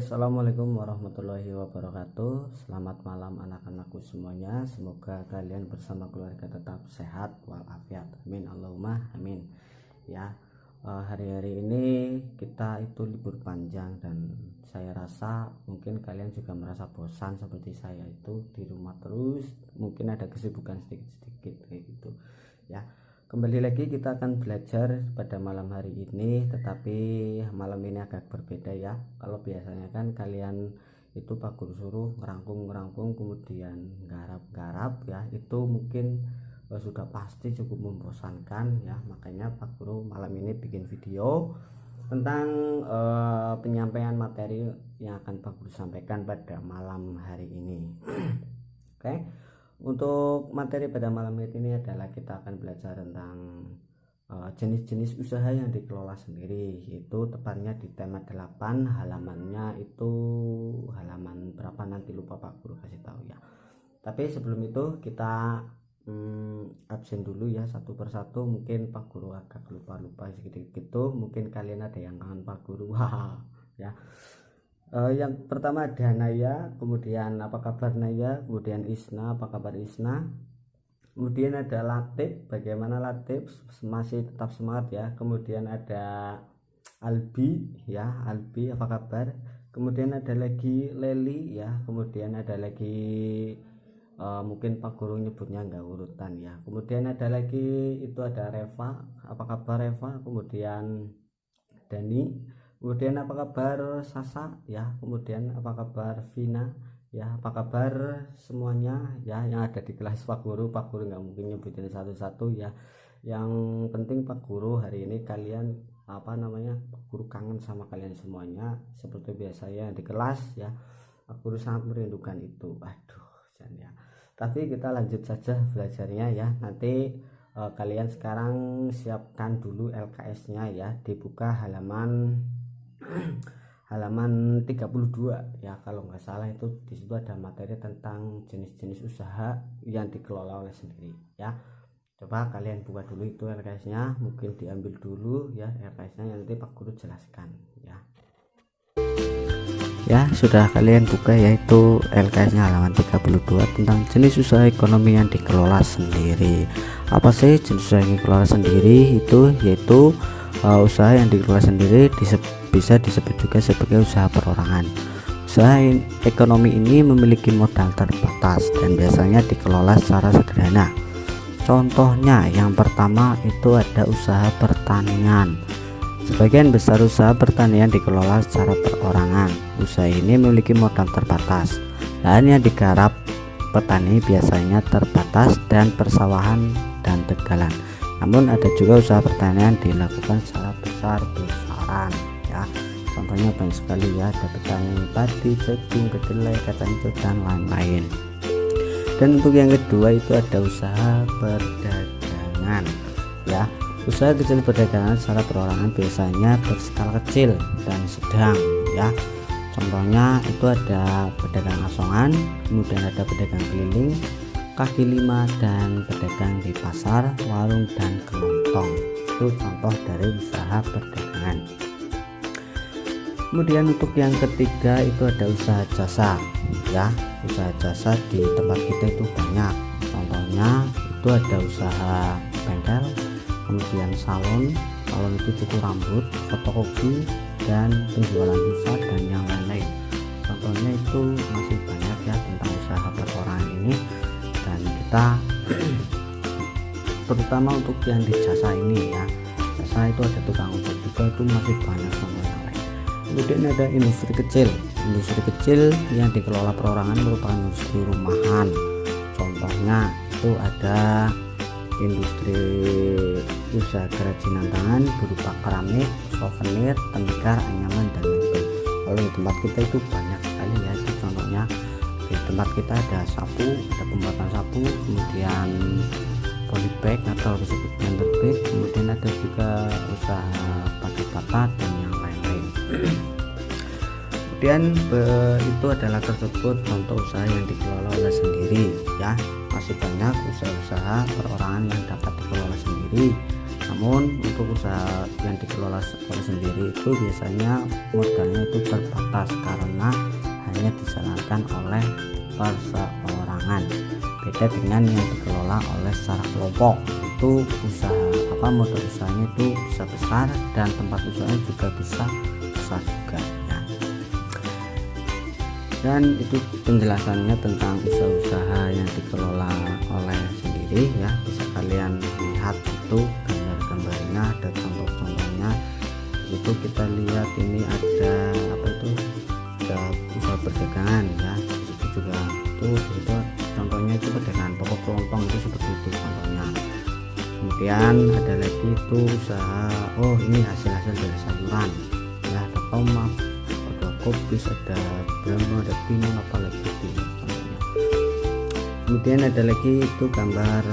Assalamualaikum warahmatullahi wabarakatuh. Selamat malam anak-anakku semuanya. Semoga kalian bersama keluarga tetap sehat walafiat. Amin Allahumma amin. Ya, hari-hari ini kita itu libur panjang dan saya rasa mungkin kalian juga merasa bosan seperti saya itu di rumah terus. Mungkin ada kesibukan sedikit-sedikit kayak gitu. Ya. Kembali lagi kita akan belajar pada malam hari ini, tetapi malam ini agak berbeda ya. Kalau biasanya kan kalian itu Pak Guru suruh ngerangkum kemudian garap-garap ya, itu mungkin sudah pasti cukup membosankan ya. Makanya Pak Guru malam ini bikin video tentang penyampaian materi yang akan Pak Guru sampaikan pada malam hari ini. Oke. Untuk materi pada malam ini adalah kita akan belajar tentang jenis-jenis usaha yang dikelola sendiri, itu tepatnya di tema 8, halamannya itu halaman berapa nanti lupa Pak Guru kasih tahu ya. Tapi sebelum itu kita absen dulu ya satu persatu, mungkin Pak Guru agak lupa sedikit gitu, mungkin kalian ada yang kangen Pak Guru. Wah ya. Yang pertama ada Naya, kemudian apa kabar Naya, kemudian Isna, apa kabar Isna, kemudian ada Latif, bagaimana Latif, masih tetap semangat ya, kemudian ada Albi ya, Albi apa kabar, kemudian ada lagi Leli ya, kemudian ada lagi mungkin Pak Guru nyebutnya enggak urutan ya, kemudian ada lagi itu ada Reva, apa kabar Reva, kemudian Dani, kemudian apa kabar Sasa ya, kemudian apa kabar Vina ya, apa kabar semuanya ya yang ada di kelas Pak Guru nggak mungkin nyebutin satu-satu ya. Yang penting Pak Guru hari ini kalian Pak Guru kangen sama kalian semuanya seperti biasanya di kelas ya. Pak Guru sangat merindukan itu. Aduh ya. Tapi kita lanjut saja belajarnya ya. Nanti kalian sekarang siapkan dulu LKS-nya ya, dibuka halaman 32 ya, kalau nggak salah itu di situ ada materi tentang jenis-jenis usaha yang dikelola oleh sendiri ya. Coba kalian buka dulu itu LKS-nya, mungkin diambil dulu ya LKS-nya, nanti Pak Guru jelaskan ya. Ya, sudah kalian buka yaitu LKS-nya halaman 32 tentang jenis usaha ekonomi yang dikelola sendiri. Apa sih jenis usaha yang dikelola sendiri? Itu yaitu usaha yang dikelola sendiri bisa disebut juga sebagai usaha perorangan. Usaha ekonomi ini memiliki modal terbatas dan biasanya dikelola secara sederhana. Contohnya yang pertama itu ada usaha pertanian. Sebagian besar usaha pertanian dikelola secara perorangan. Usaha ini memiliki modal terbatas. Lahan yang digarap petani biasanya terbatas dan persawahan dan tegalan. Namun ada juga usaha pertanian dilakukan secara besar-besaran ya. Contohnya banyak sekali ya, ada petani padi, jagung, kedelai, kacang hijau dan lain-lain. Dan untuk yang kedua itu ada usaha perdagangan ya. Usaha kecil perdagangan secara perorangan biasanya berskala kecil dan sedang ya. Contohnya itu ada pedagang asongan, kemudian ada pedagang keliling, kaki lima, dan pedagang di pasar, warung, dan kelontong. Itu contoh dari usaha perdagangan. Kemudian untuk yang ketiga itu ada usaha jasa ya. Usaha jasa di tempat kita itu banyak. Contohnya itu ada usaha bengkel, kemudian salon itu cukur rambut, fotokopi, dan penjualan pulsa dan yang lain-lain. Contohnya itu masih banyak ya tentang usaha perorangan ini, dan kita terutama untuk yang di jasa ini ya. Jasa itu ada tukang ojek juga, itu masih banyak contoh yang lain. Kemudian ada industri kecil. Industri kecil yang dikelola perorangan merupakan industri rumahan. Contohnya itu ada industri usaha kerajinan tangan berupa keramik, souvenir, tembikar, anyaman, dan lain-lain. Kalau di tempat kita itu banyak sekali ya. Itu contohnya di tempat kita ada sapu, ada pembuatan sapu, kemudian polybag atau disebut blender bag, kemudian ada juga usaha pakai bata dan yang lain-lain. Kemudian itu adalah tersebut contoh usaha yang dikelola oleh sendiri ya. Masih banyak usaha-usaha perorangan yang dapat dikelola sendiri Namun untuk usaha yang dikelola oleh sendiri itu biasanya modalnya itu terbatas karena hanya dijalankan oleh perseorangan. Beda dengan yang dikelola oleh secara kelompok, itu modal usahanya itu bisa besar dan tempat usahanya juga bisa besar juga ya. Dan itu penjelasannya tentang usaha-usaha yang dikelola oleh sendiri ya. Bisa kalian lihat itu gambar-gambarnya, ada contoh-contohnya. Itu kita lihat ini ada ada usaha perdagangan ya. Disitu juga itu contohnya itu perdagangan pokok kelontong, itu seperti itu contohnya. Kemudian ada lagi itu usaha, ini hasil-hasil dari sayuran ya, ada tomat, ada kopis, ada bramo, ada timun, apalagi itu contohnya. Kemudian ada lagi itu gambar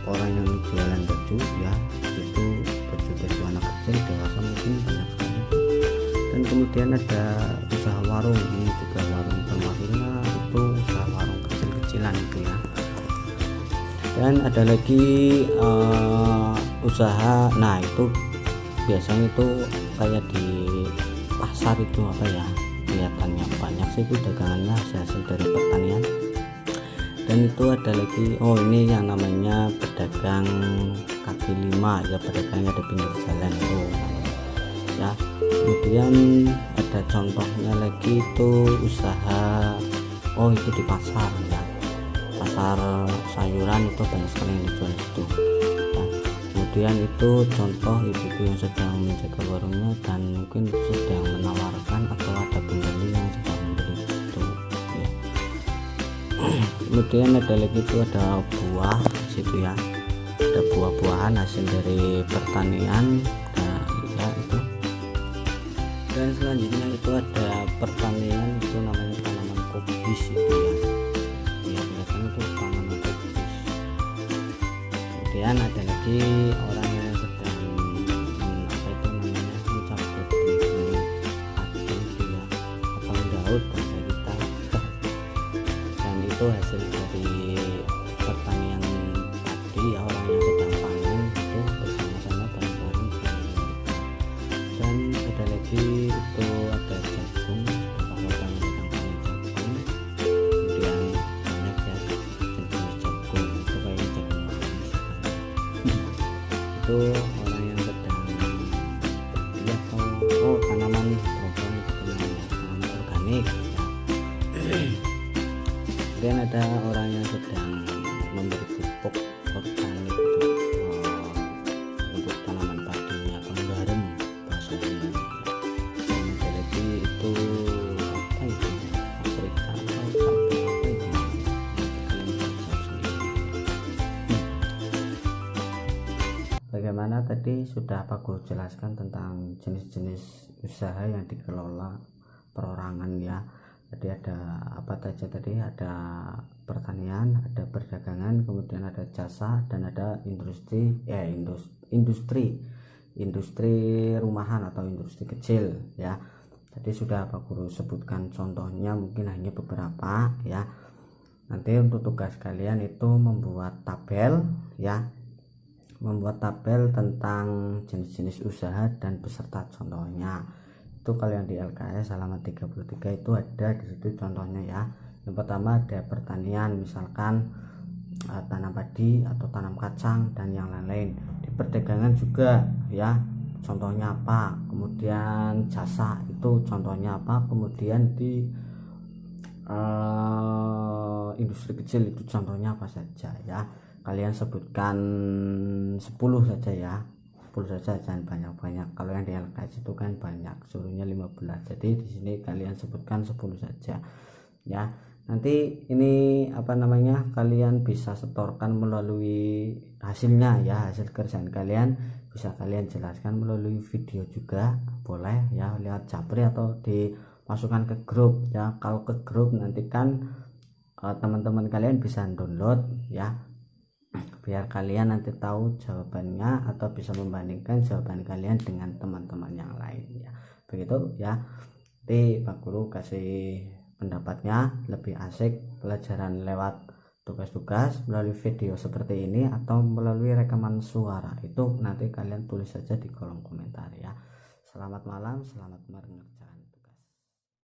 orang yang jualan baju ya, itu baju anak kecil, dewasa mungkin banyak sekali. Dan kemudian ada usaha warung, ini juga warung, termasuknya itu usaha warung kecil-kecilan itu ya. Dan ada lagi usaha, nah itu biasanya itu kayak di pasar itu kelihatannya banyak sih itu dagangannya hasil dari pertanian. Dan itu ada lagi ini yang namanya pedagang kaki lima ya, pedagangnya di pinggir jalan itu ya. Kemudian ada contohnya lagi itu usaha itu di pasar ya, pasar sayuran itu banyak sekali yang dijual itu ya. Kemudian itu contoh ibu-ibu yang sedang menjaga warungnya dan mungkin sedang menawarkan atau ada pembeli yang sedang membeli itu ya. Kemudian ada lagi itu ada buah di situ ya, ada buah-buahan hasil dari pertanian ya itu. Dan selanjutnya itu ada pertanian, itu namanya tanaman kopis itu ya, kelihatan itu tanaman kopis. Kemudian ada lagi orang yang sedang mencabut benih-benih padi itu ya, atau daun bahasa kita. Dan itu hasil dari pertanian padi ya, orang yang sedang panen itu bersama-sama bareng-bareng. Dan ada lagi itu ada jagung, orang yang sedang panen jagung. Kemudian banyak ya jenis jagung, itu kayak jagung manis itu orang yang sedang dia atau tanaman hidroponik itu namanya, tanaman organik ya. Kemudian ada orang yang sedang memberi pupuk organik itu untuk tanaman padinya atau menggarem bahasanya ya. Dan ada lagi itu Afrika atau cabai itu nanti kalian bisa jawab sendiri. Bagaimana tadi sudah Guru jelaskan tentang jenis-jenis usaha yang dikelola perorangan ya. Jadi ada apa saja tadi, ada pertanian, ada perdagangan, kemudian ada jasa, dan ada industri rumahan atau industri kecil ya. Tadi sudah Guru sebutkan contohnya, mungkin hanya beberapa ya. Nanti untuk tugas kalian itu membuat tabel ya, membuat tabel tentang jenis-jenis usaha dan beserta contohnya. Itu kalian di LKS halaman 33 itu ada di situ contohnya ya. Yang pertama ada pertanian, misalkan tanam padi atau tanam kacang dan yang lain-lain. Di perdagangan juga ya, contohnya apa. Kemudian jasa itu contohnya apa. Kemudian di industri kecil itu contohnya apa saja ya. Kalian sebutkan 10 saja ya, 10 saja, jangan banyak-banyak. Kalau yang di LKS itu kan banyak, suruhnya 15. Jadi di sini kalian sebutkan 10 saja ya. Nanti ini kalian bisa setorkan melalui hasilnya ya, hasil kerjaan kalian bisa kalian jelaskan melalui video juga boleh ya, lewat Japri atau dimasukkan ke grup ya. Kalau ke grup nanti kan teman-teman kalian bisa download ya, biar kalian nanti tahu jawabannya atau bisa membandingkan jawaban kalian dengan teman-teman yang lain ya. Begitu ya. Nanti Pak Guru kasih pendapatnya, lebih asik pelajaran lewat tugas-tugas melalui video seperti ini atau melalui rekaman suara, itu nanti kalian tulis saja di kolom komentar ya. Selamat malam, selamat mengerjakan.